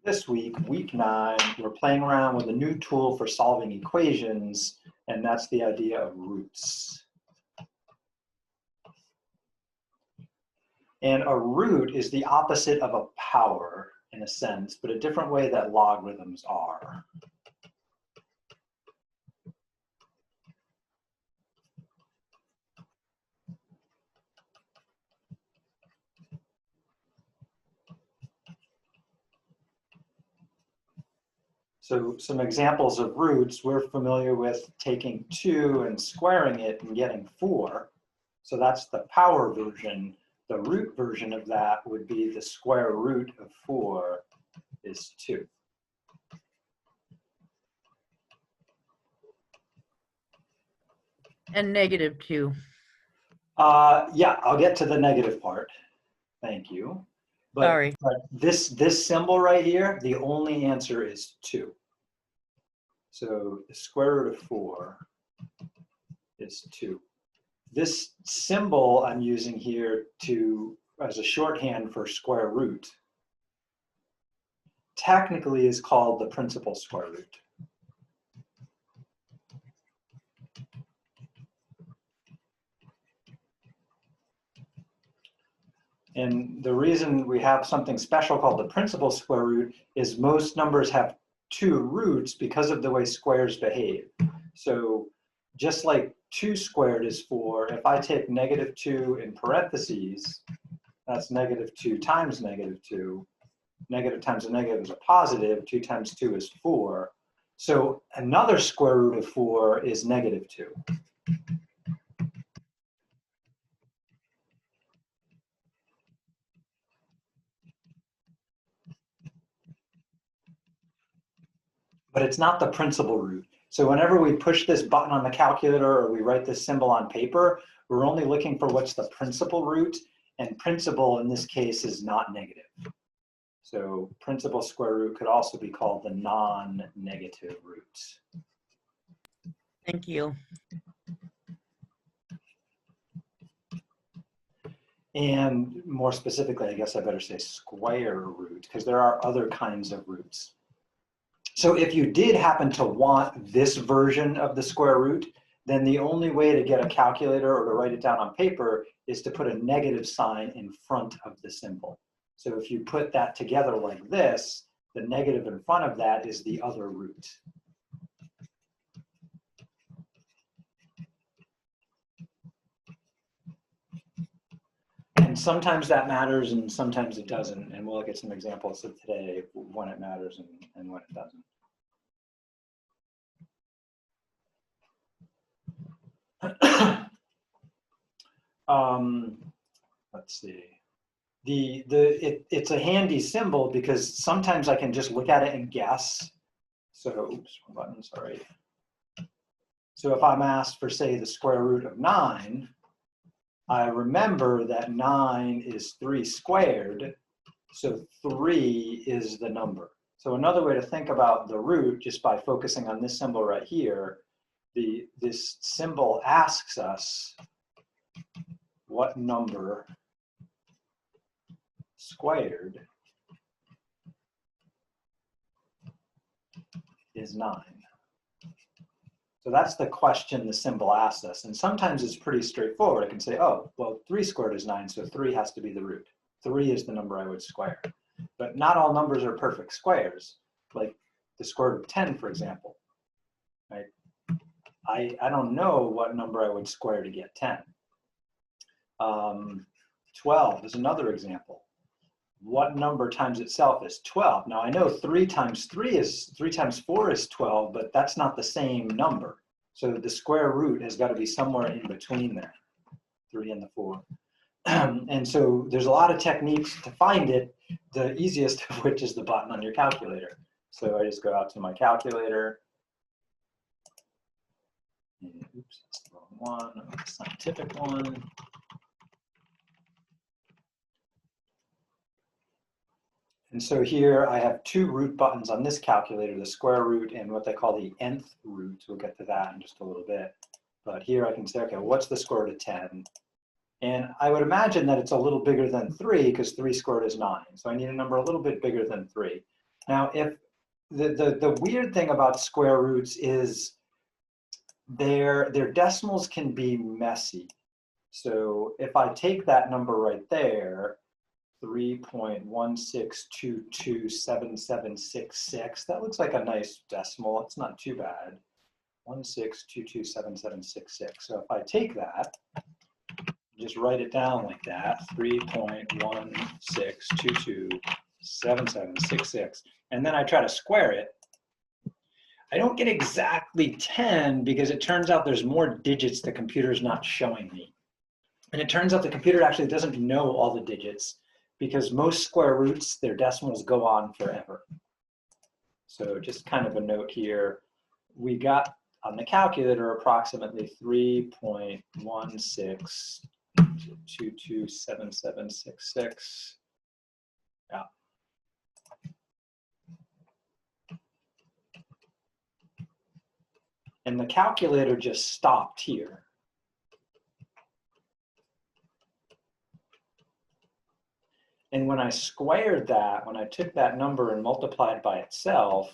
This week, week 9, we're playing around with a new tool for solving equations, and that's the idea of roots. And a root is the opposite of a power, in a sense, but a different way that logarithms are. So some examples of roots, we're familiar with taking 2 and squaring it and getting 4. So that's the power version. The root version of that would be the square root of 4 is 2. And negative 2. Yeah, I'll get to the negative part. Thank you. But this symbol right here, the only answer is 2. So the square root of 4 is 2. This symbol I'm using here as a shorthand for square root technically is called the principal square root. And the reason we have something special called the principal square root is most numbers have 2 roots because of the way squares behave. So just like 2 squared is 4, if I take negative 2 in parentheses, that's negative 2 times negative 2. Negative times a negative is a positive. 2 times 2 is 4. So another square root of 4 is negative 2. But it's not the principal root. So whenever we push this button on the calculator or we write this symbol on paper, we're only looking for what's the principal root, and principal in this case is not negative. So principal square root could also be called the non-negative root. Thank you. And more specifically, I guess I better say square root, because there are other kinds of roots. So if you did happen to want this version of the square root, then the only way to get a calculator or to write it down on paper is to put a negative sign in front of the symbol. So if you put that together like this, the negative in front of that is the other root. And sometimes that matters and sometimes it doesn't. And we'll look at some examples of today when it matters and when it doesn't. Let's see. It's a handy symbol because sometimes I can just look at it and guess. So, oops, wrong button, sorry. So if I'm asked for, say, the square root of 9, I remember that 9 is 3 squared, so 3 is the number. So another way to think about the root, just by focusing on this symbol right here, this symbol asks us what number squared is 9. So that's the question the symbol asks us. And sometimes it's pretty straightforward. I can say, oh, well, 3 squared is 9, so 3 has to be the root. 3 is the number I would square. But not all numbers are perfect squares, like the square root of 10, for example. Right? I don't know what number I would square to get 10. 12 is another example. What number times itself is 12? Now I know 3 times 4 is 12, but that's not the same number. So the square root has got to be somewhere in between there, 3 and the 4. And so there's a lot of techniques to find it, the easiest of which is the button on your calculator. So I just go out to my calculator. And, oops, that's the wrong one, I want the scientific one. And so here I have 2 root buttons on this calculator, the square root and what they call the nth root. We'll get to that in just a little bit. But here I can say, okay, what's the square root of 10? And I would imagine that it's a little bigger than 3 because 3 squared is 9. So I need a number a little bit bigger than 3. Now, if the weird thing about square roots is their decimals can be messy. So if I take that number right there, 3.16227766, that looks like a nice decimal. It's not too bad. 16227766. So if I take that, just write it down like that, 3.16227766, and then I try to square it, I don't get exactly 10 because it turns out there's more digits the computer's not showing me. And it turns out the computer actually doesn't know all the digits because most square roots, their decimals go on forever. So just kind of a note here, we got on the calculator approximately 3.16227766. Yeah. And the calculator just stopped here. And when I squared that, when I took that number and multiplied by itself,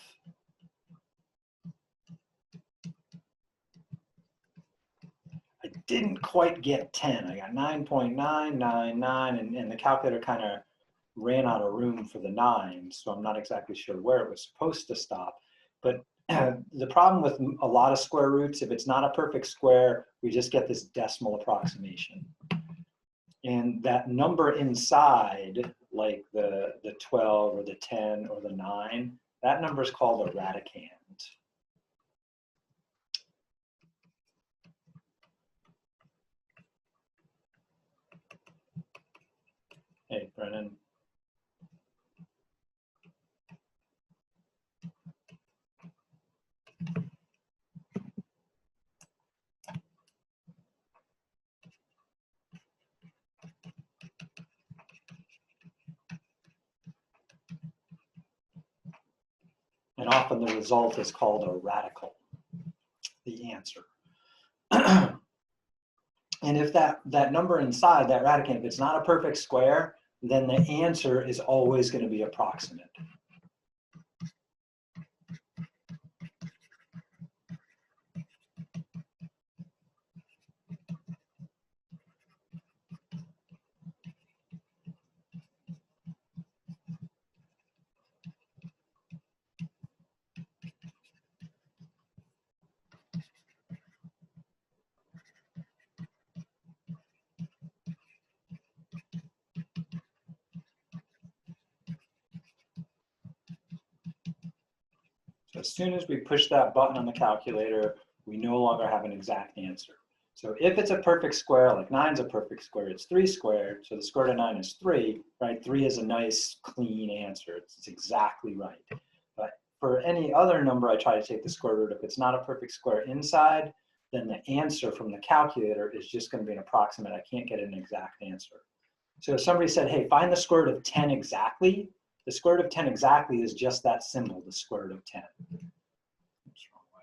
I didn't quite get 10. I got 9.999, and the calculator kind of ran out of room for the 9, so I'm not exactly sure where it was supposed to stop. But the problem with a lot of square roots, if it's not a perfect square, we just get this decimal approximation. And that number inside, like the 12 or the 10 or the 9, that number is called a radicand. Hey, Brennan. And often the result is called a radical, the answer. And if that number inside, that radicand, if it's not a perfect square, then the answer is always going to be approximate. So as soon as we push that button on the calculator, we no longer have an exact answer. So if it's a perfect square, like 9's a perfect square, it's 3 squared, so the square root of 9 is 3, right? 3 is a nice, clean answer. It's exactly right. But for any other number, I try to take the square root. If it's not a perfect square inside, then the answer from the calculator is just going to be an approximate. I can't get an exact answer. So if somebody said, hey, find the square root of 10 exactly, the square root of 10 exactly is just that symbol, the square root of 10. Oops, wrong way.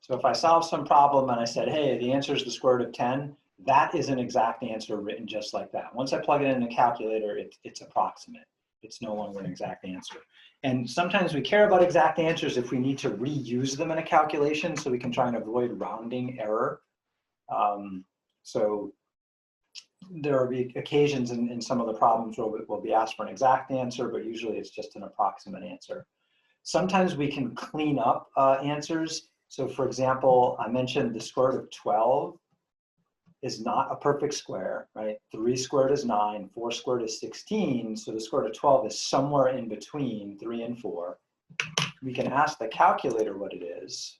So if I solve some problem and I said, hey, the answer is the square root of 10, that is an exact answer written just like that. Once I plug it in the calculator, it's approximate. It's no longer an exact answer. And sometimes we care about exact answers if we need to reuse them in a calculation so we can try and avoid rounding error. So there will be occasions in some of the problems where we'll be asked for an exact answer, but usually it's just an approximate answer. Sometimes we can clean up answers. So for example, I mentioned the square root of 12 is not a perfect square, right? 3 squared is 9, 4 squared is 16, so the square root of 12 is somewhere in between 3 and 4. We can ask the calculator what it is.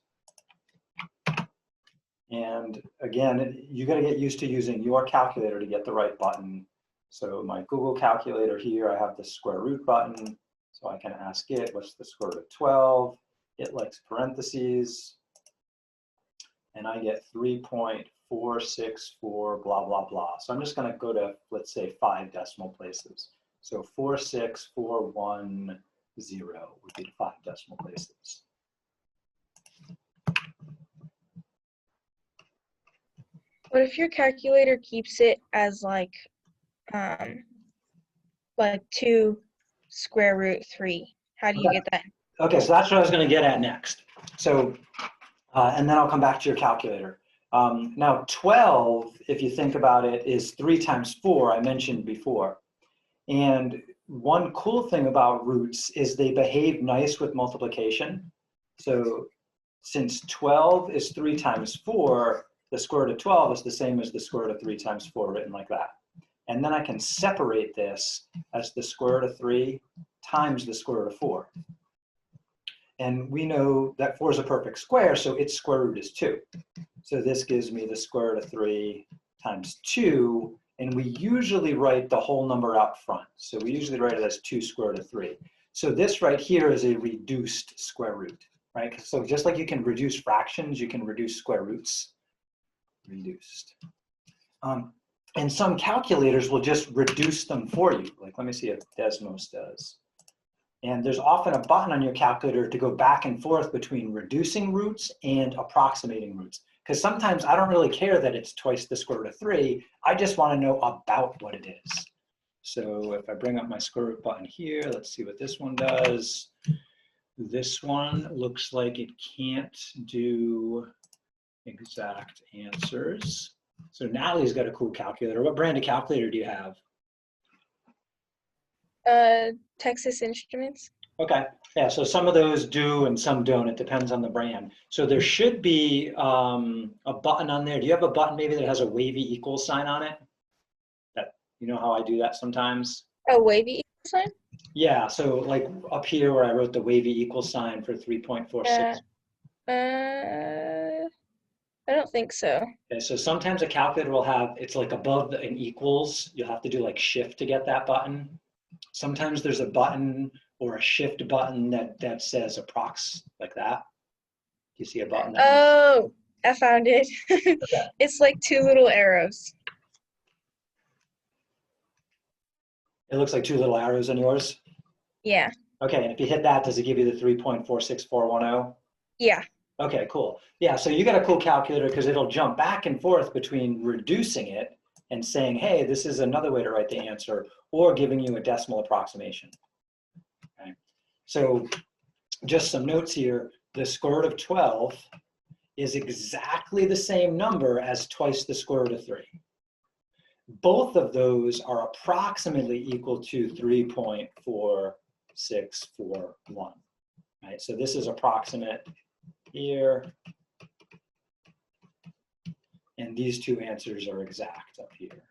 And again, you got to get used to using your calculator to get the right button. So my Google calculator here, I have the square root button, so I can ask it, what's the square root of 12? It likes parentheses, and I get 3.464 blah, blah, blah. So I'm just going to go to, let's say, 5 decimal places. So 46410 would be the 5 decimal places. What if your calculator keeps it as like 2 square root 3? How do you get that? Okay, so that's what I was going to get at next. So, and then I'll come back to your calculator. Now 12, if you think about it, is 3 times 4, I mentioned before. And one cool thing about roots is they behave nice with multiplication. So since 12 is 3 times 4, the square root of 12 is the same as the square root of 3 times 4, written like that. And then I can separate this as the square root of 3 times the square root of 4. And we know that 4 is a perfect square, so its square root is 2. So this gives me the square root of 3 times 2, and we usually write the whole number out front. So we usually write it as 2 square root of 3. So this right here is a reduced square root, right? So just like you can reduce fractions, you can reduce square roots. Reduced. And some calculators will just reduce them for you. Like, let me see if Desmos does. And there's often a button on your calculator to go back and forth between reducing roots and approximating roots. Because sometimes I don't really care that it's twice the square root of 3. I just want to know about what it is. So if I bring up my square root button here, let's see what this one does. This one looks like it can't do exact answers. So Natalie's got a cool calculator. What brand of calculator do you have? Texas Instruments. Okay, yeah, so some of those do and some don't. It depends on the brand. So there should be a button on there. Do you have a button maybe that has a wavy equal sign on it? That, you know how I do that sometimes? A wavy equal sign? Yeah, so like up here where I wrote the wavy equal sign for 3.46. I don't think so. Okay, so sometimes a calculator will have, it's like above an equals. You'll have to do like shift to get that button. Sometimes there's a button or a shift button that says approx, like that. You see a button that Oh, I found it. Okay. It's like 2 little arrows. It looks like 2 little arrows on yours? Yeah. Okay, and if you hit that, does it give you the 3.46410? Yeah. Okay, cool. Yeah, so you got a cool calculator because it'll jump back and forth between reducing it and saying, hey, this is another way to write the answer, or giving you a decimal approximation. Okay. So just some notes here. The square root of 12 is exactly the same number as twice the square root of 3. Both of those are approximately equal to 3.4641, right? So this is approximate here, and these two answers are exact up here.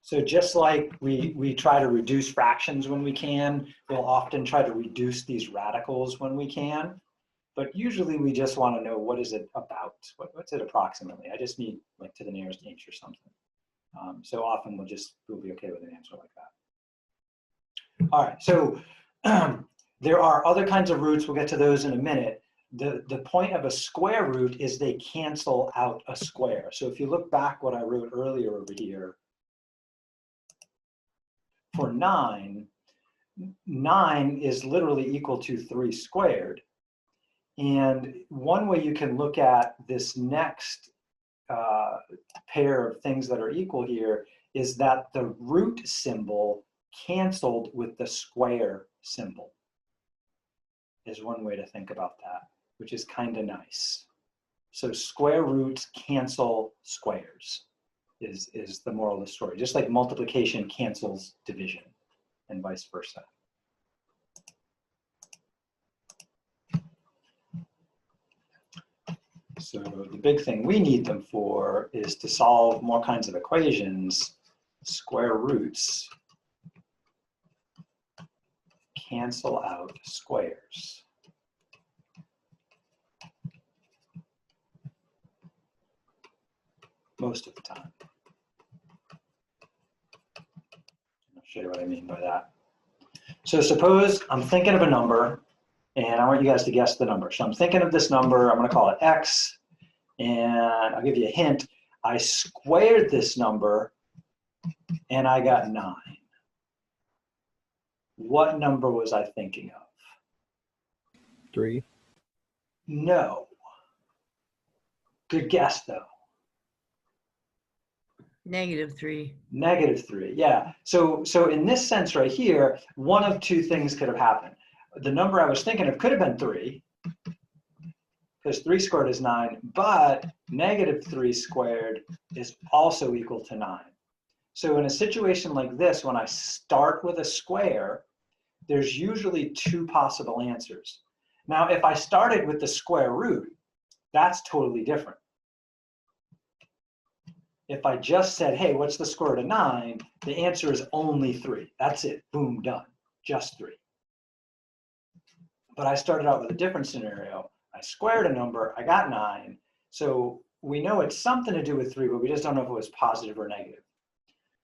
So just like we try to reduce fractions when we can, we'll often try to reduce these radicals when we can. But usually we just want to know what is it about? What's it approximately? I just need like to the nearest inch or something. So often we'll be okay with an answer like that. All right, so there are other kinds of roots. We'll get to those in a minute. The point of a square root is they cancel out a square. So if you look back what I wrote earlier over here, for 9 is literally equal to 3 squared. And one way you can look at this next pair of things that are equal here is that the root symbol canceled with the square symbol is one way to think about that, which is kind of nice. So square roots cancel squares is the moral of the story, just like multiplication cancels division and vice versa. So the big thing we need them for is to solve more kinds of equations. Square roots cancel out squares. Most of the time. I'll show you what I mean by that. So suppose I'm thinking of a number, and I want you guys to guess the number. So I'm thinking of this number, I'm gonna call it X, and I'll give you a hint. I squared this number, and I got 9. What number was I thinking of? 3. No. Good guess, though. -3. -3, yeah. So in this sense right here, one of two things could have happened. The number I was thinking of could have been 3, because 3 squared is 9, but -3 squared is also equal to 9. So in a situation like this, when I start with a square, there's usually two possible answers. Now, if I started with the square root, that's totally different. If I just said, hey, what's the square root of 9? The answer is only 3. That's it. Boom, done. Just 3. But I started out with a different scenario. I squared a number. I got 9. So we know it's something to do with 3, but we just don't know if it was positive or negative.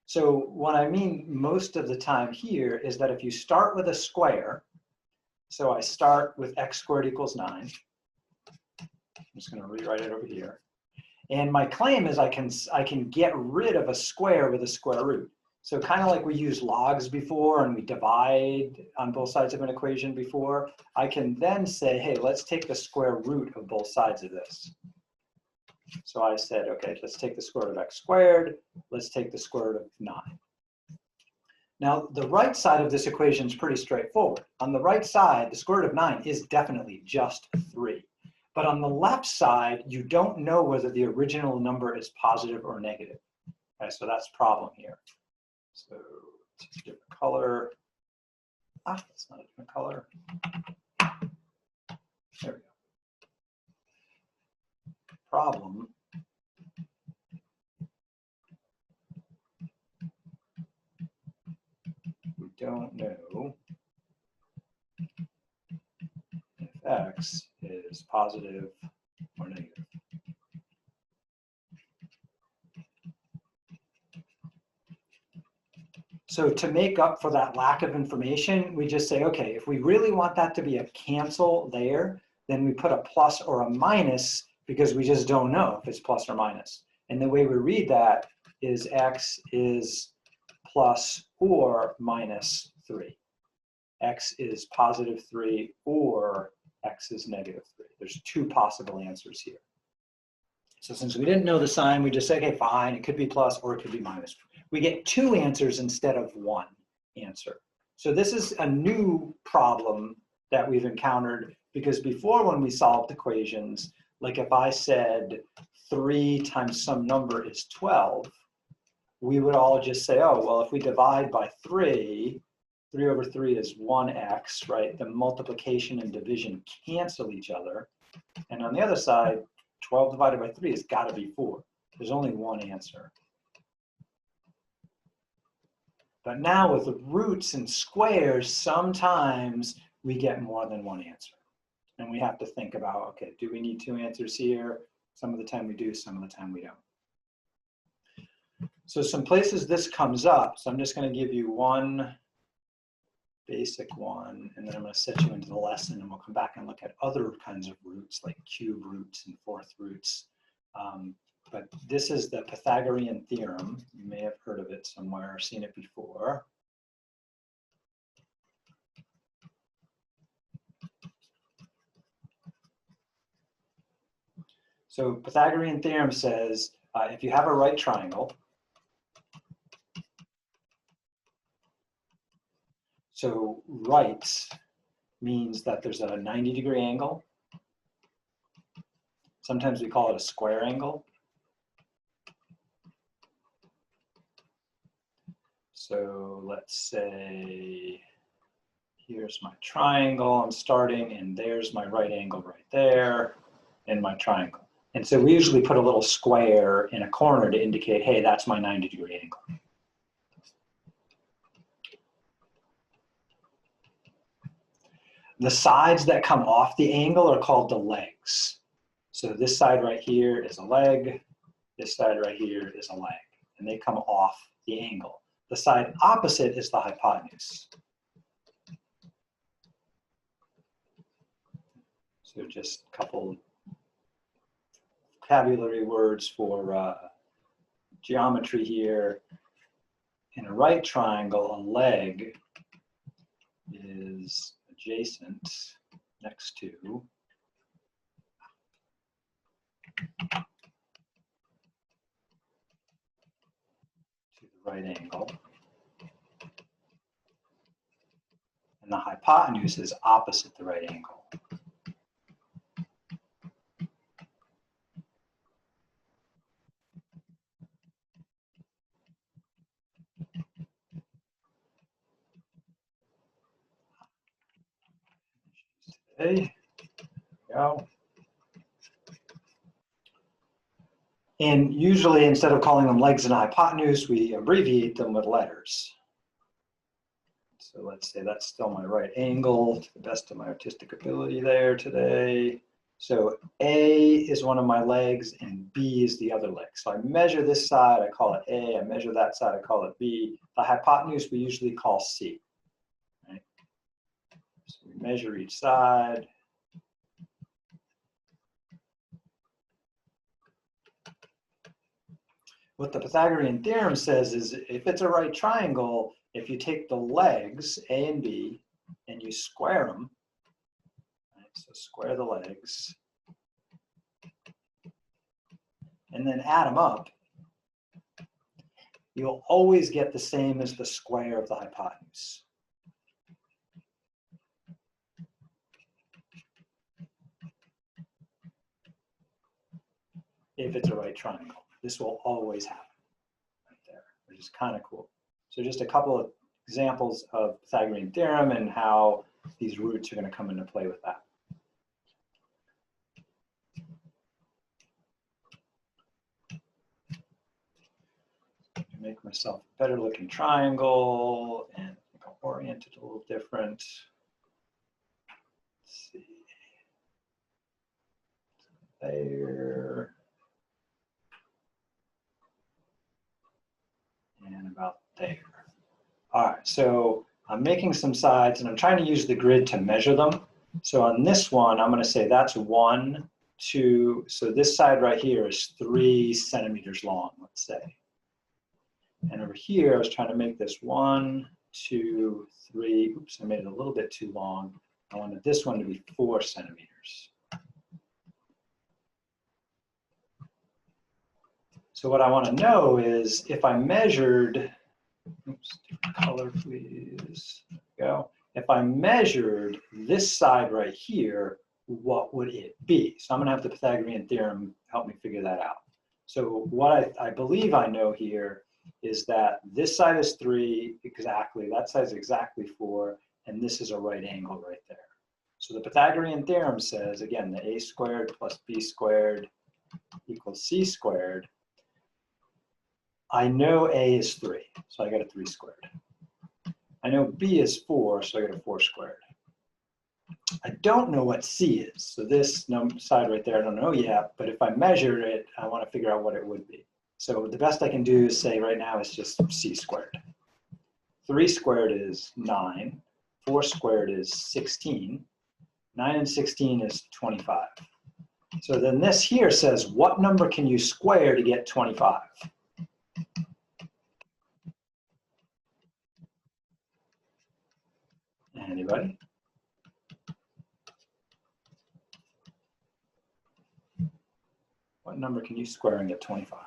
So what I mean most of the time here is that if you start with a square, so I start with x squared equals 9. I'm just going to rewrite it over here. And my claim is I can get rid of a square with a square root. So kind of like we used logs before and we divide on both sides of an equation before, I can then say, hey, let's take the square root of both sides of this. So I said, okay, let's take the square root of x squared. Let's take the square root of 9. Now, the right side of this equation is pretty straightforward. On the right side, the square root of 9 is definitely just 3. But on the left side, you don't know whether the original number is positive or negative. Okay, so that's the problem here. So it's a different color. Ah, that's not a different color. There we go. Problem. We don't know if x is positive or negative. So to make up for that lack of information, we just say, okay, if we really want that to be a cancel there, then we put a plus or a minus because we just don't know if it's plus or minus. And the way we read that is x is plus or minus 3. X is positive 3 or x is negative 3. There's two possible answers here. So since we didn't know the sign, we just say, okay, fine, it could be plus or it could be minus. We get two answers instead of one answer. So this is a new problem that we've encountered because before when we solved equations, like if I said 3 times some number is 12, we would all just say, oh, well, if we divide by 3, 3 over 3 is 1x, right? The multiplication and division cancel each other. And on the other side, 12 divided by 3 has got to be 4. There's only one answer. But now with the roots and squares, sometimes we get more than one answer. And we have to think about, okay, do we need two answers here? Some of the time we do, some of the time we don't. So some places this comes up. So I'm just going to give you one basic one, and then I'm going to set you into the lesson, and we'll come back and look at other kinds of roots, like cube roots and fourth roots. But this is the Pythagorean Theorem. You may have heard of it somewhere or seen it before. So Pythagorean Theorem says, if you have a right triangle, so right means that there's a 90-degree angle. Sometimes we call it a square angle. So let's say, here's my triangle I'm starting, and there's my right angle right there, and my triangle. And so we usually put a little square in a corner to indicate, hey, that's my 90-degree angle. The sides that come off the angle are called the legs. So this side right here is a leg, this side right here is a leg, and they come off the angle. The side opposite is the hypotenuse. So just a couple vocabulary words for geometry here. In a right triangle, a leg is adjacent next to right angle. And the hypotenuse is opposite the right angle. Okay, there we go. And usually, instead of calling them legs and hypotenuse, we abbreviate them with letters. So let's say that's still my right angle to the best of my artistic ability there today. So A is one of my legs and B is the other leg. So I measure this side, I call it A. I measure that side, I call it B. The hypotenuse we usually call C. Right? So we measure each side. What the Pythagorean theorem says is if it's a right triangle, if you take the legs, A and B, and you square them, right, so square the legs, and then add them up, you'll always get the same as the square of the hypotenuse. If it's a right triangle. This will always happen right there, which is kind of cool. So just a couple of examples of Pythagorean theorem and how these roots are going to come into play with that. Make myself a better looking triangle and I'll orient it a little different. Let's see. There. And about there. All right, so I'm making some sides and I'm trying to use the grid to measure them. So on this one, I'm going to say that's 1, 2. So this side right here is 3 centimeters long, let's say. And over here, I was trying to make this 1, 2, 3. Oops, I made it a little bit too long. I wanted this one to be 4 centimeters. So what I want to know is if I measured, oops, different color please, there we go. If I measured this side right here, what would it be? So I'm going to have the Pythagorean theorem help me figure that out. So what I believe I know here is that this side is 3 exactly, that side is exactly 4, and this is a right angle right there. So the Pythagorean theorem says, again, that a squared plus b squared equals c squared. I know a is 3, so I got a 3 squared. I know b is 4, so I got a 4 squared. I don't know what c is, so this side right there I don't know yet, but if I measure it, I want to figure out what it would be. So the best I can do is say right now is just c squared. 3 squared is 9, 4 squared is 16, 9 and 16 is 25. So then this here says, what number can you square to get 25? Anybody? What number can you square and get 25?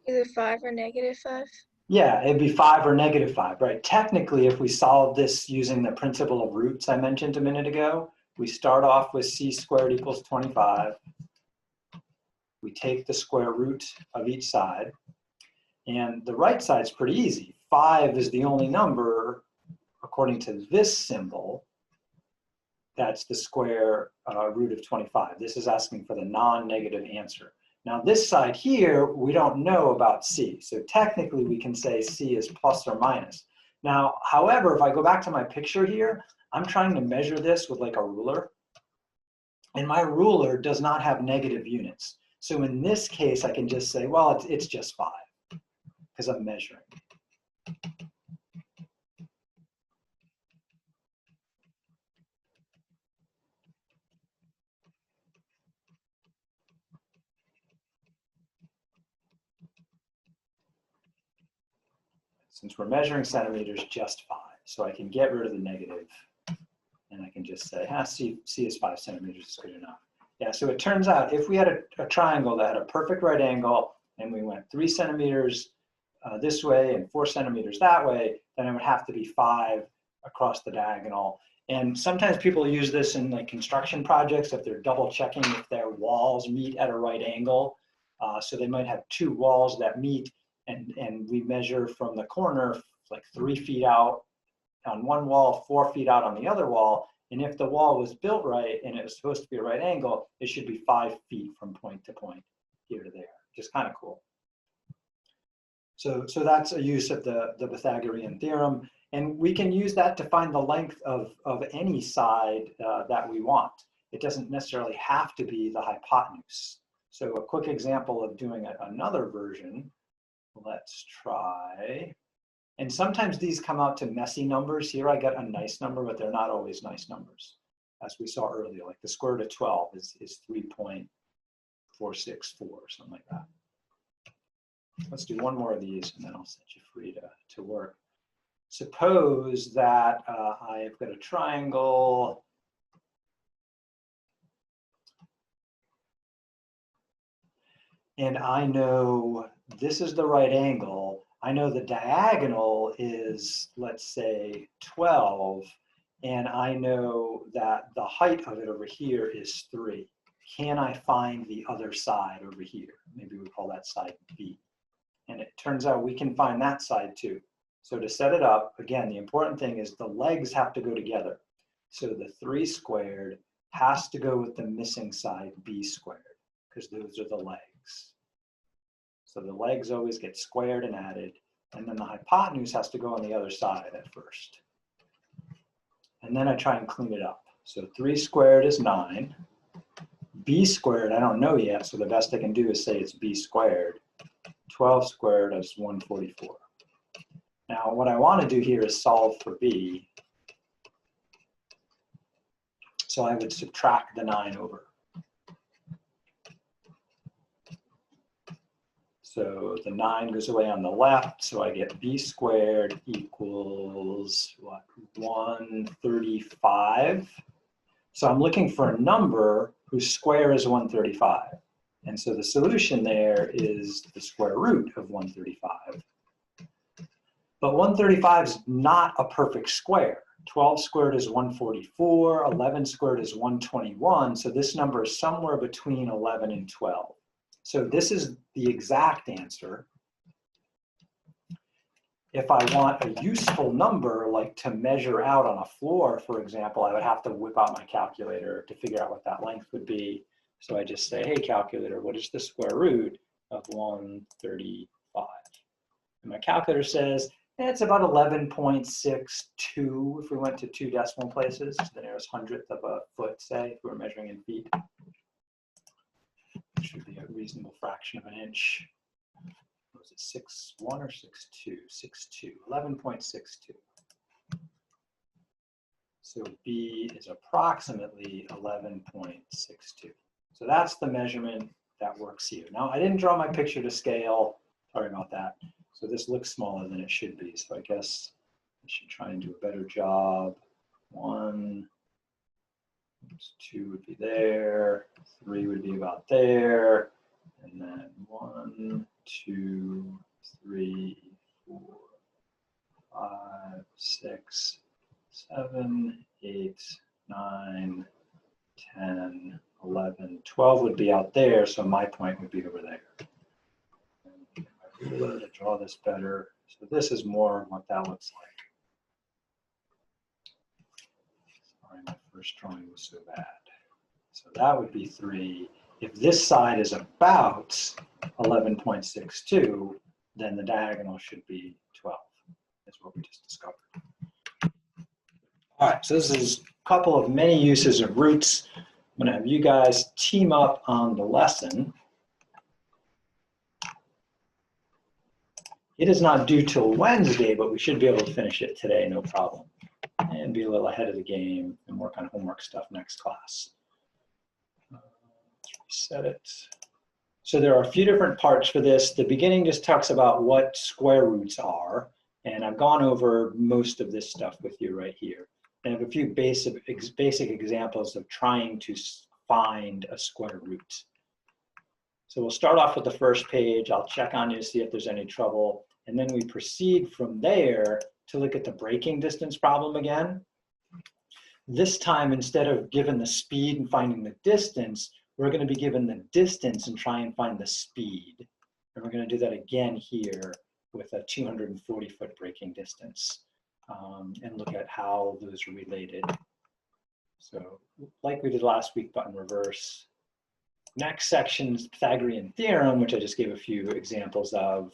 Either 5 or -5. Yeah, it'd be 5 or -5, right? Technically, if we solve this using the principle of roots I mentioned a minute ago, we start off with c squared equals 25. We take the square root of each side. And the right side's pretty easy. 5 is the only number, according to this symbol, that's the square root of 25. This is asking for the non-negative answer. Now this side here, we don't know about c. So technically we can say c is plus or minus. Now, however, if I go back to my picture here, I'm trying to measure this with like a ruler. And my ruler does not have negative units. So in this case, I can just say, well, it's just 5 because I'm measuring. Since we're measuring centimeters, just 5. So I can get rid of the negative, and I can just say, C is 5 centimeters is good enough. Yeah, so it turns out if we had a triangle that had a perfect right angle, and we went 3 centimeters this way and 4 centimeters that way, then it would have to be 5 across the diagonal. And sometimes people use this in like construction projects if they're double checking if their walls meet at a right angle. So they might have 2 walls that meet, and we measure from the corner like 3 feet out on one wall, 4 feet out on the other wall. And if the wall was built right and it was supposed to be a right angle, it should be 5 feet from point to point, here to there. Just kind of cool. So that's a use of the Pythagorean theorem. And we can use that to find the length of any side that we want. It doesn't necessarily have to be the hypotenuse. So a quick example of doing another version, let's try. And sometimes these come out to messy numbers. Here I got a nice number, but they're not always nice numbers. As we saw earlier, like the square root of 12 is 3.464 or something like that. Let's do one more of these and then I'll set you free to work. Suppose that I've got a triangle. And I know this is the right angle. I know the diagonal is, let's say, 12. And I know that the height of it over here is 3. Can I find the other side over here? Maybe we call that side B. And it turns out we can find that side too. So to set it up, again, the important thing is the legs have to go together. So the 3 squared has to go with the missing side B squared, because those are the legs. So the legs always get squared and added, and then the hypotenuse has to go on the other side at first. And then I try and clean it up. So 3 squared is 9. B squared, I don't know yet, so the best I can do is say it's B squared. 12 squared is 144. Now, what I want to do here is solve for B. So I would subtract the 9 over. So the 9 goes away on the left, so I get B squared equals what? 135. So I'm looking for a number whose square is 135. And so the solution there is the square root of 135. But 135 is not a perfect square. 12 squared is 144, 11 squared is 121, so this number is somewhere between 11 and 12. So this is the exact answer. If I want a useful number, like to measure out on a floor, for example, I would have to whip out my calculator to figure out what that length would be. So I just say, hey, calculator, what is the square root of 135? And my calculator says, it's about 11.62 if we went to 2 decimal places, the nearest hundredth of a foot, say, if we were measuring in feet. It should be a reasonable fraction of an inch. Was it 6.1 or 6.2? 6.2, 11.62. So B is approximately 11.62. So that's the measurement that works here. Now, I didn't draw my picture to scale. Sorry about that. So this looks smaller than it should be. So I guess I should try and do a better job. 1, 2 would be there. 3 would be about there. And then 1, 2, 3, 4, 5, 6, 7, 8, 9, 10, 11, 12 would be out there. So my point would be over there. To draw this better. So this is more what that looks like. Sorry, my first drawing was so bad. So that would be 3. If this side is about 11.62, then the diagonal should be 12. That's what we just discovered. All right, so this is a couple of many uses of roots. I'm going to have you guys team up on the lesson. It is not due till Wednesday, but we should be able to finish it today, no problem. And be a little ahead of the game and work on homework stuff next class. Let's reset it. So there are a few different parts for this. The beginning just talks about what square roots are. And I've gone over most of this stuff with you right here. And I have a few basic examples of trying to find a square root. So we'll start off with the first page. I'll check on you to see if there's any trouble. And then we proceed from there to look at the braking distance problem again. This time, instead of given the speed and finding the distance, we're going to be given the distance and try and find the speed. And we're going to do that again here with a 240-foot braking distance, and look at how those are related. So like we did last week, but in reverse. Next section is Pythagorean Theorem, which I just gave a few examples of.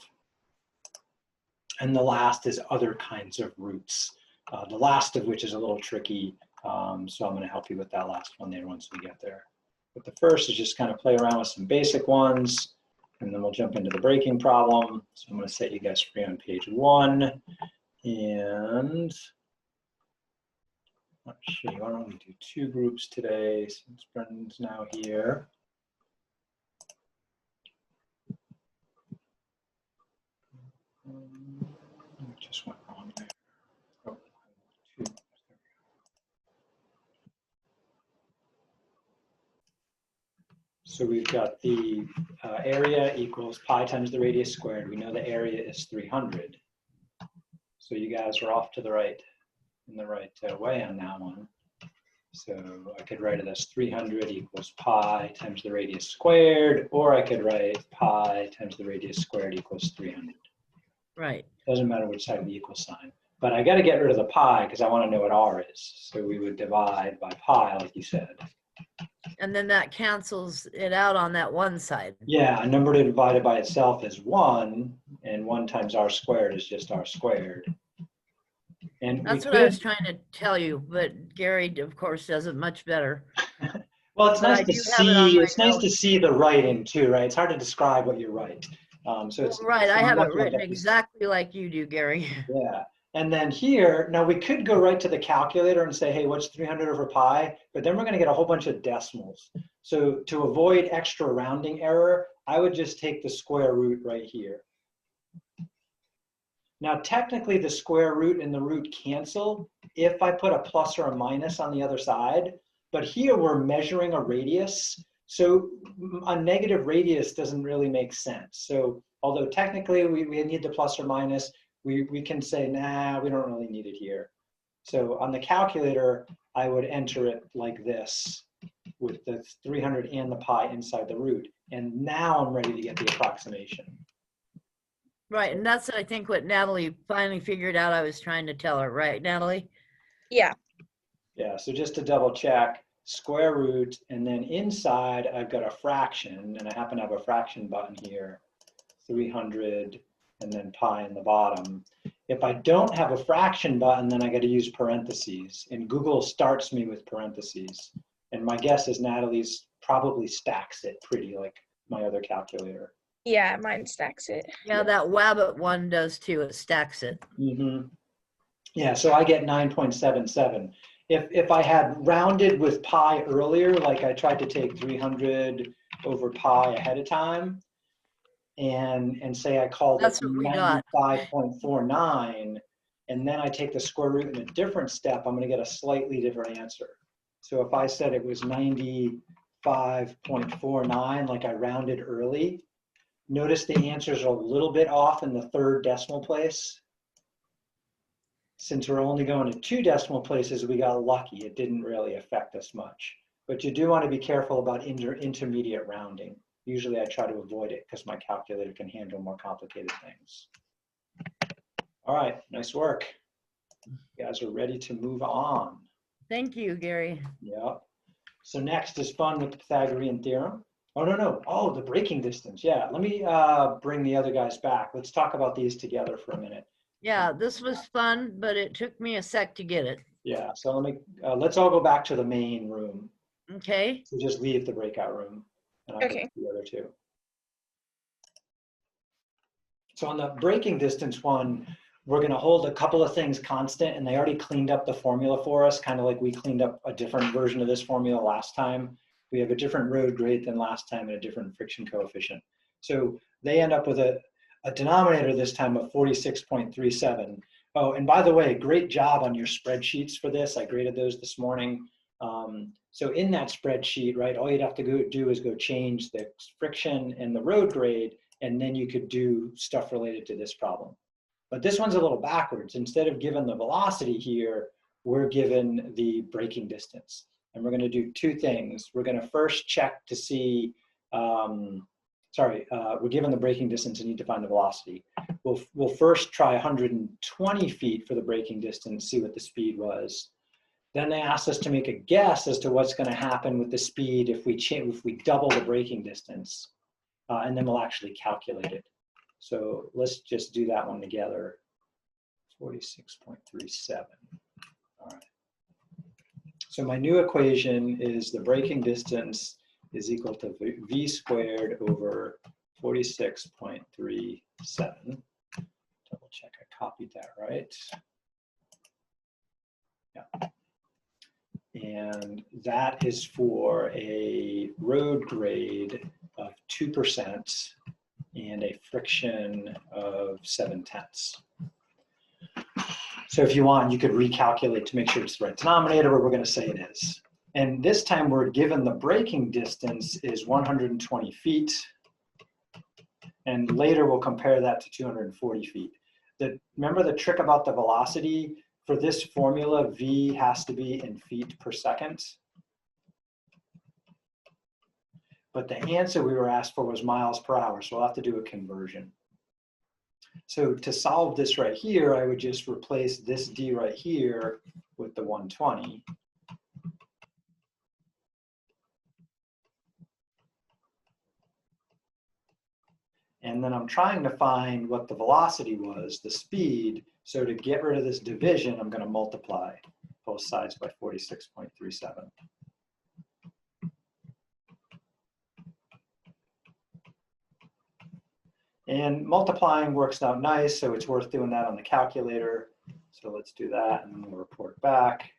And the last is other kinds of roots, the last of which is a little tricky. So I'm going to help you with that last one there once we get there. But the first is just kind of play around with some basic ones, and then we'll jump into the braking problem. So I'm going to set you guys free on page 1. And let's see, why don't we do 2 groups today since Brendan's now here. It just went wrong there. Oh, 2. So we've got the area equals pi times the radius squared. We know the area is 300. So you guys are off to the right, in the right way on that one. So I could write it as 300 equals pi times the radius squared, or I could write pi times the radius squared equals 300. Right. Doesn't matter which side of the equal sign. But I got to get rid of the pi because I want to know what r is. So we would divide by pi, like you said. And then that cancels it out on that one side. Yeah, a number divided by itself is 1, and 1 times r squared is just r squared. And That's what I was trying to tell you, but Gary, of course, does it much better. Well, it's But nice I to do have it on see. my It's nice notes. to see the writing too, right? It's hard to describe what you write. So it's Right, I have it wonderful written that you- exactly like you do, Gary. Yeah. And then here, now we could go right to the calculator and say, hey, what's 300 over pi? But then we're going to get a whole bunch of decimals. So to avoid extra rounding error, I would just take the square root right here. Now, technically, the square root and the root cancel if I put a plus or a minus on the other side. But here we're measuring a radius. So a negative radius doesn't really make sense. So although technically we need the plus or minus, we can say, nah, we don't really need it here. So on the calculator, I would enter it like this with the 300 and the pi inside the root. And now I'm ready to get the approximation. Right, and that's, I think, what Natalie finally figured out I was trying to tell her, right, Natalie? Yeah. Yeah, so just to double check, square root, and then inside I've got a fraction, and I happen to have a fraction button here, 300, and then pi in the bottom. If I don't have a fraction button, then I got to use parentheses, and Google starts me with parentheses. And my guess is Natalie's probably stacks it pretty like my other calculator. Yeah, mine stacks it. Yeah, that Wabbit one does too, it stacks it. Mm-hmm. Yeah, so I get 9.77. If I had rounded with pi earlier, like I tried to take 300 over pi ahead of time, and say I called That's it what we got. 95.49, and then I take the square root in a different step, I'm going to get a slightly different answer. So if I said it was 95.49, like I rounded early, notice the answers are a little bit off in the 3rd decimal place. Since we're only going to 2 decimal places, we got lucky. It didn't really affect us much. But you do want to be careful about intermediate rounding. Usually I try to avoid it because my calculator can handle more complicated things. All right, nice work. You guys are ready to move on. Thank you, Gary. Yeah. So next is fun with the Pythagorean theorem. Oh, no. Oh, the braking distance. Yeah, let me bring the other guys back. Let's talk about these together for a minute. Yeah, this was fun, but it took me a sec to get it. Yeah, so let's all go back to the main room. Okay. So just leave the breakout room. And I'll Okay. get the other 2. So on the braking distance one, we're going to hold a couple of things constant, and they already cleaned up the formula for us, kind of like we cleaned up a different version of this formula last time. We have a different road grade than last time and a different friction coefficient. So they end up with a denominator this time of 46.37. Oh, and by the way, great job on your spreadsheets for this. I graded those this morning. So in that spreadsheet, right, all you'd have to do is go change the friction and the road grade, and then you could do stuff related to this problem. But this one's a little backwards. Instead of given the velocity here, we're given the braking distance. And we're going to do two things. We're going to first check to see, we're given the braking distance and need to find the velocity. We'll first try 120 feet for the braking distance, see what the speed was. Then they asked us to make a guess as to what's going to happen with the speed if we double the braking distance, and then we'll actually calculate it. So let's just do that one together. 46.37. All right. So my new equation is the braking distance is equal to v squared over 46.37. Double check I copied that right. Yeah. And that is for a road grade of 2% and a friction of 7/10. So if you want, you could recalculate to make sure it's the right denominator, but we're going to say it is. And this time we're given the braking distance is 120 feet. And later we'll compare that to 240 feet. Remember the trick about the velocity? For this formula, v has to be in feet per second. But the answer we were asked for was miles per hour, so we'll have to do a conversion. So to solve this right here, I would just replace this d right here with the 120. And then I'm trying to find what the velocity was, the speed. So to get rid of this division, I'm going to multiply both sides by 46.37. And multiplying works out nice, so it's worth doing that on the calculator. So let's do that, and then we'll report back.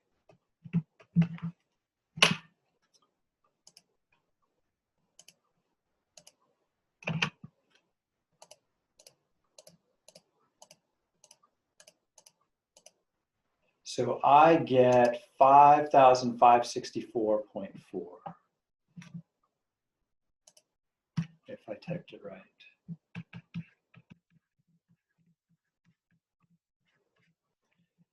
So I get 5,564.4 if I typed it right.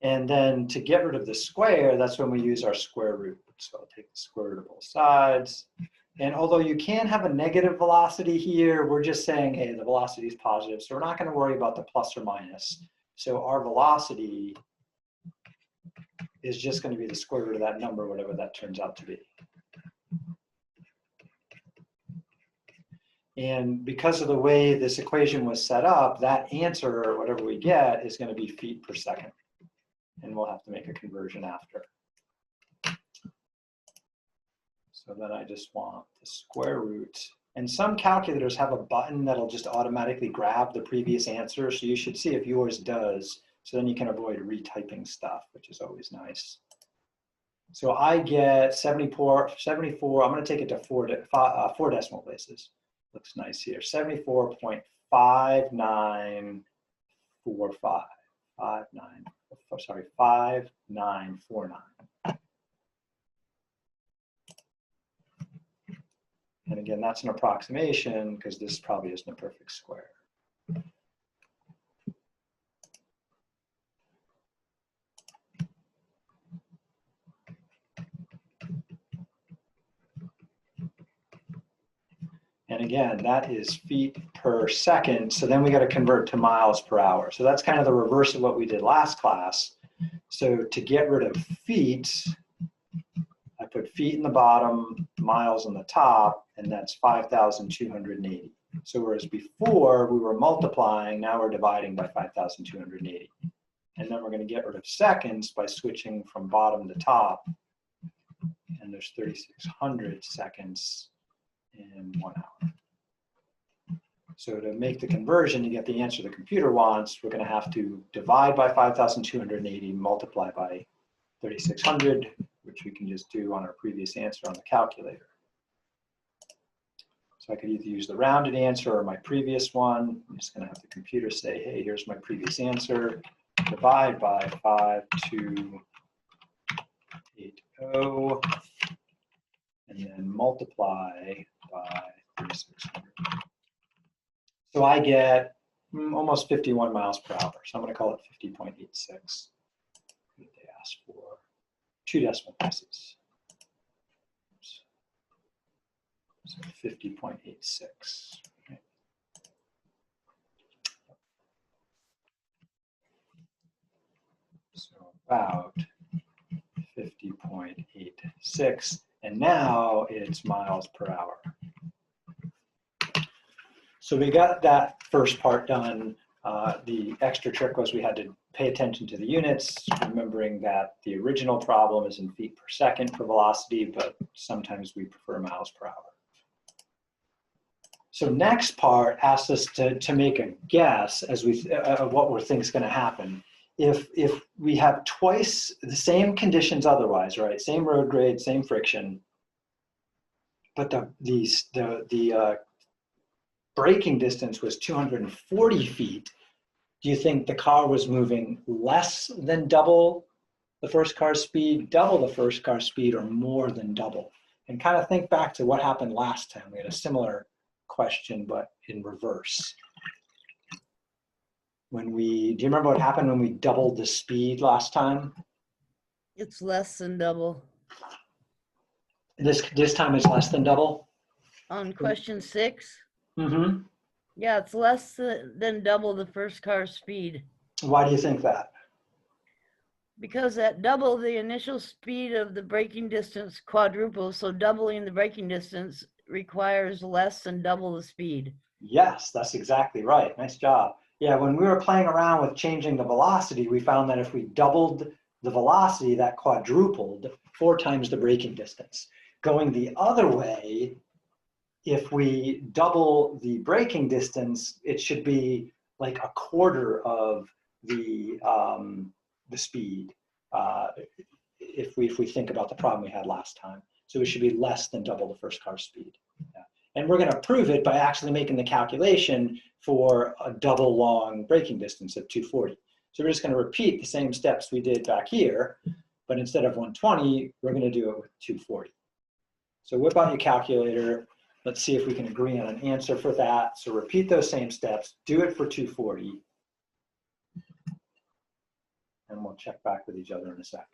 And then to get rid of the square, that's when we use our square root. So I'll take the square root of both sides. And although you can have a negative velocity here, we're just saying, hey, the velocity is positive. So we're not going to worry about the plus or minus. So our velocity is just going to be the square root of that number, whatever that turns out to be. And because of the way this equation was set up, that answer, or whatever we get, is going to be feet per second. And we'll have to make a conversion after. So then I just want the square root. And some calculators have a button that'll just automatically grab the previous answer. So you should see if yours does. So then you can avoid retyping stuff, which is always nice. So I get 74, I'm going to take it to four decimal places. Looks nice here, 74.5945. 5949. And again, that's an approximation because this probably isn't a perfect square. And again, that is feet per second. So then we got to convert to miles per hour. So that's kind of the reverse of what we did last class. So to get rid of feet, I put feet in the bottom, miles on the top, and that's 5,280. So whereas before we were multiplying, now we're dividing by 5,280. And then we're going to get rid of seconds by switching from bottom to top. And there's 3,600 seconds in 1 hour. So to make the conversion to get the answer the computer wants, we're going to have to divide by 5,280, multiply by 3,600, which we can just do on our previous answer on the calculator. So I could either use the rounded answer or my previous one. I'm just going to have the computer say, hey, here's my previous answer. Divide by 5,280, and then multiply by 3,600. So I get almost 51 miles per hour. So I'm going to call it 50.86. They asked for 2 decimal places. So 50.86. Okay. So about 50.86. And now it's miles per hour. So we got that first part done. The extra trick was we had to pay attention to the units, remembering that the original problem is in feet per second for velocity, but sometimes we prefer miles per hour. So next part asks us to make a guess as we of what we think is going to happen. If we have twice the same conditions otherwise, right? Same road grade, same friction, but the braking distance was 240 feet, do you think the car was moving less than double the first car's speed, double the first car's speed, or more than double? And kind of think back to what happened last time. We had a similar question, but in reverse. Do you remember what happened when we doubled the speed last time? It's less than double. This time it's less than double? On question 6? Mm-hmm. Yeah, it's less than double the first car's speed. Why do you think that? Because at double, the initial speed of the braking distance quadruples, so doubling the braking distance requires less than double the speed. Yes, that's exactly right. Nice job. Yeah, when we were playing around with changing the velocity, we found that if we doubled the velocity, that quadrupled 4 times the braking distance. Going the other way, if we double the braking distance, it should be like a quarter of the speed. If we think about the problem we had last time, so it should be less than double the first car's speed. Yeah. And we're going to prove it by actually making the calculation for a double long braking distance of 240. So we're just going to repeat the same steps we did back here, but instead of 120, we're going to do it with 240. So whip out your calculator. Let's see if we can agree on an answer for that. So repeat those same steps, do it for 240, and we'll check back with each other in a sec.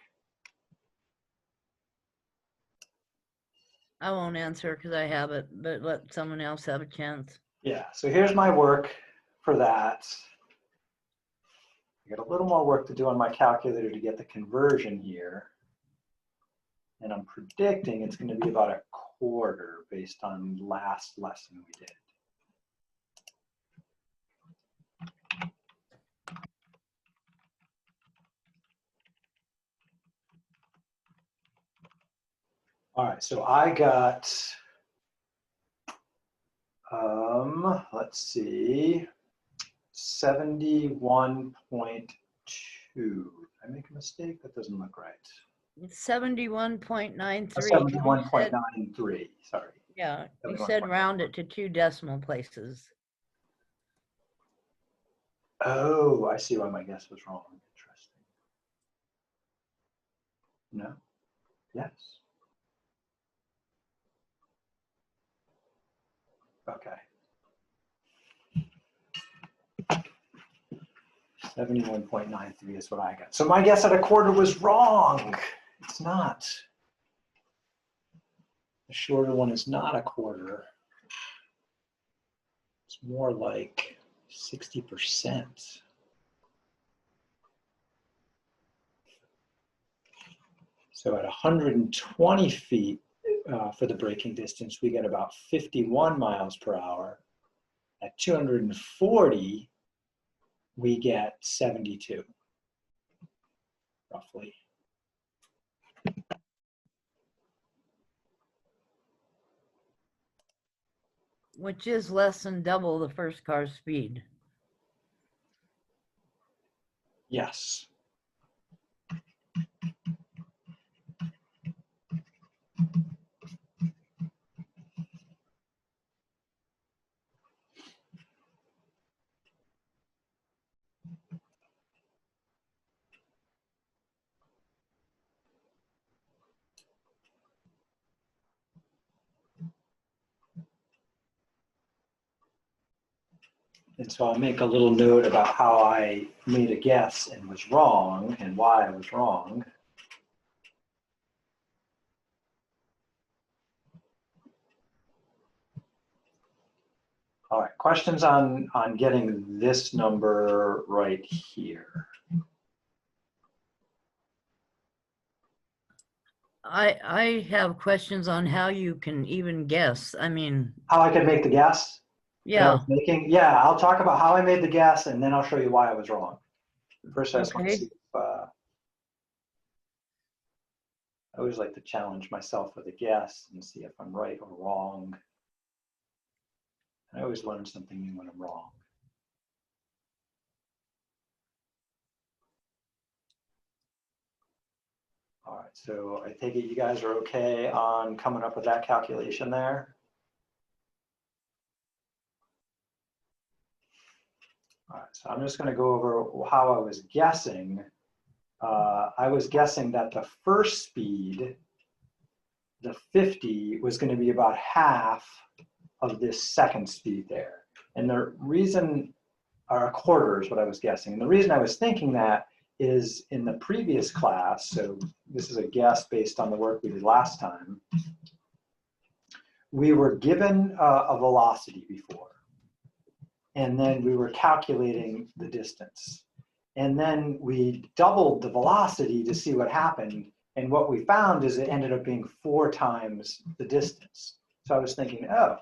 I won't answer because I have it, but let someone else have a chance. Yeah, so here's my work for that. I got a little more work to do on my calculator to get the conversion here. And I'm predicting it's going to be about a quarter based on last lesson we did. All right, so I got, let's see, 71.2. Did I make a mistake? That doesn't look right. It's 71.93. 71.93, sorry. Yeah, you 71.93. said round it to 2 decimal places. Oh, I see why my guess was wrong. Interesting. No? Yes. Okay. 71.93 is what I got. So my guess at a quarter was wrong. It's not. The shorter one is not a quarter. It's more like 60%. So at 120 feet for the braking distance, we get about 51 miles per hour. At 240, we get 72, roughly. Which is less than double the first car's speed. Yes. And so I'll make a little note about how I made a guess and was wrong and why I was wrong. All right, questions on getting this number right here? I have questions on how you can even guess. I mean, How I could make the guess? that I yeah, was making? Yeah, I'll talk about how I made the guess and then I'll show you why I was wrong. First, I just want to Okay. see if, I always like to challenge myself with a guess and see if I'm right or wrong. I always learn something new when I'm wrong. All right, so I take it you guys are okay on coming up with that calculation there? All right, so I'm just going to go over how I was guessing. I was guessing that the first speed, the 50, was going to be about half of this second speed there. And the reason, or a quarter is what I was guessing. And the reason I was thinking that is in the previous class, so this is a guess based on the work we did last time, we were given a velocity before. And then we were calculating the distance. And then we doubled the velocity to see what happened. And what we found is it ended up being 4 times the distance. So I was thinking, oh,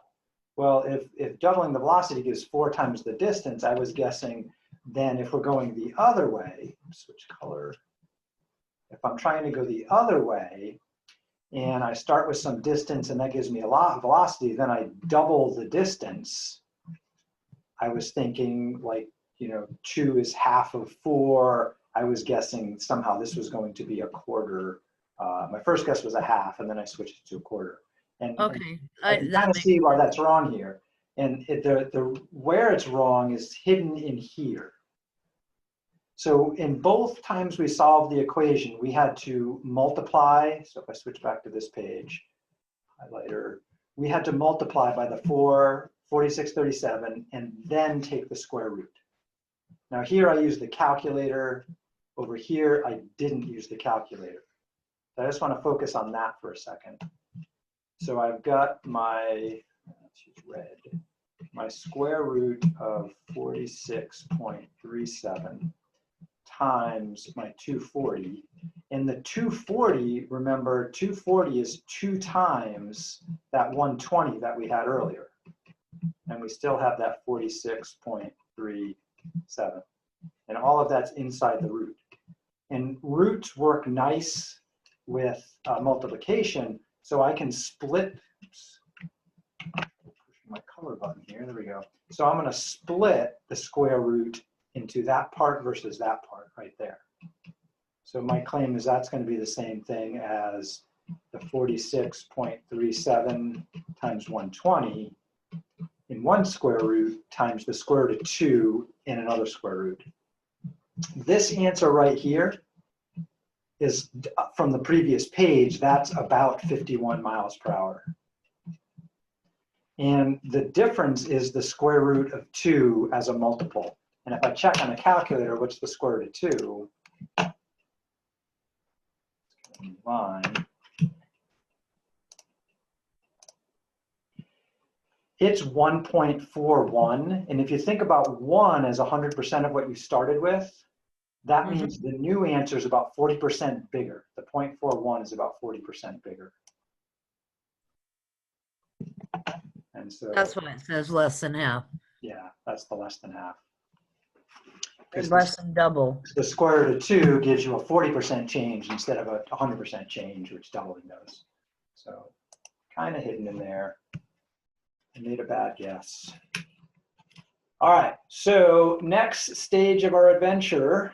well, if doubling the velocity gives 4 times the distance, I was guessing then if we're going the other way, switch color. If I'm trying to go the other way, and I start with some distance and that gives me a lot of velocity, then I double the distance. I was thinking like, 2 is half of 4. I was guessing somehow this was going to be a quarter. My first guess was a half, and then I switched it to a quarter. And okay. I can kind of see why that's wrong here. And where it's wrong is hidden in here. So in both times we solved the equation, we had to multiply. So if I switch back to this page, highlighter, we had to multiply by the 4637 and then take the square root. Now here I used the calculator. Over here, I didn't use the calculator. So I just want to focus on that for a second. So I've got my, let's use red, my square root of 46.37 times my 240. And the 240, remember, 240 is 2 times that 120 that we had earlier. And we still have that 46.37. And all of that's inside the root. And roots work nice with multiplication, so I can split, oops, push my color button here, there we go. So I'm going to split the square root into that part versus that part right there. So my claim is that's going to be the same thing as the 46.37 times 120 in one square root times the square root of 2 in another square root. This answer right here is from the previous page. That's about 51 miles per hour. And the difference is the square root of 2 as a multiple. And if I check on a calculator, what's the square root of 2? Line. It's 1.41. And if you think about 1 as 100% of what you started with, that means the new answer is about 40% bigger. The 0.41 is about 40% bigger. And so That's why it says less than half. yeah, that's the less than half. Or less than double. The square root of 2 gives you a 40% change instead of a 100% change, which doubling does. So kind of hidden in there. I made a bad guess. All right, so next stage of our adventure